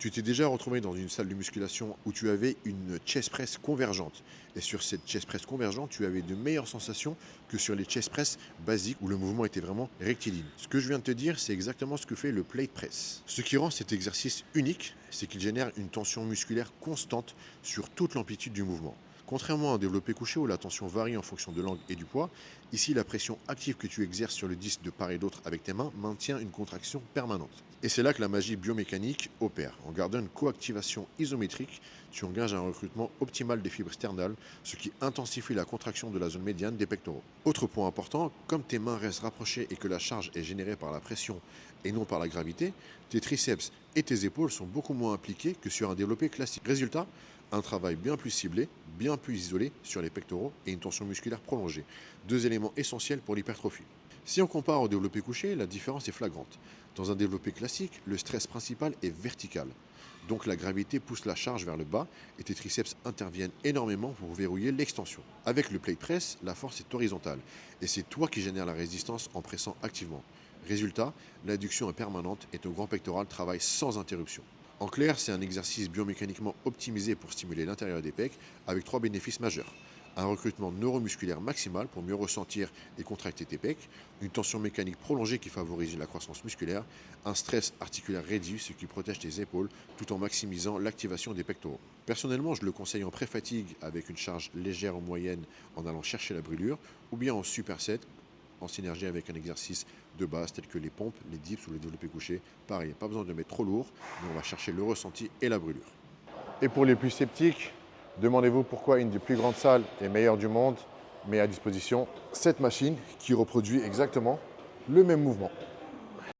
Tu t'es déjà retrouvé dans une salle de musculation où tu avais une chest press convergente. Et sur cette chest press convergente, tu avais de meilleures sensations que sur les chest press basiques où le mouvement était vraiment rectiligne. Ce que je viens de te dire, c'est exactement ce que fait le plate press. Ce qui rend cet exercice unique, c'est qu'il génère une tension musculaire constante sur toute l'amplitude du mouvement. Contrairement à un développé couché où la tension varie en fonction de l'angle et du poids, ici la pression active que tu exerces sur le disque de part et d'autre avec tes mains maintient une contraction permanente. Et c'est là que la magie biomécanique opère. En gardant une coactivation isométrique, tu engages un recrutement optimal des fibres sternales, ce qui intensifie la contraction de la zone médiane des pectoraux. Autre point important, comme tes mains restent rapprochées et que la charge est générée par la pression et non par la gravité, tes triceps et tes épaules sont beaucoup moins impliqués que sur un développé classique. Résultat, un travail bien plus ciblé, bien plus isolé sur les pectoraux et une tension musculaire prolongée. Deux éléments essentiels pour l'hypertrophie. Si on compare au développé couché, la différence est flagrante. Dans un développé classique, le stress principal est vertical. Donc la gravité pousse la charge vers le bas et tes triceps interviennent énormément pour verrouiller l'extension. Avec le plate press, la force est horizontale et c'est toi qui génères la résistance en pressant activement. Résultat, l'adduction est permanente et ton grand pectoral travaille sans interruption. En clair, c'est un exercice biomécaniquement optimisé pour stimuler l'intérieur des pecs avec trois bénéfices majeurs. Un recrutement neuromusculaire maximal pour mieux ressentir et contracter tes pecs, une tension mécanique prolongée qui favorise la croissance musculaire, un stress articulaire réduit ce qui protège tes épaules tout en maximisant l'activation des pectoraux. Personnellement, je le conseille en pré-fatigue avec une charge légère ou moyenne en allant chercher la brûlure ou bien en superset en synergie avec un exercice de base tel que les pompes, les dips ou le développé couché. Pareil, pas besoin de mettre trop lourd, mais on va chercher le ressenti et la brûlure. Et pour les plus sceptiques, demandez-vous pourquoi une des plus grandes salles et meilleure du monde met à disposition cette machine qui reproduit exactement le même mouvement.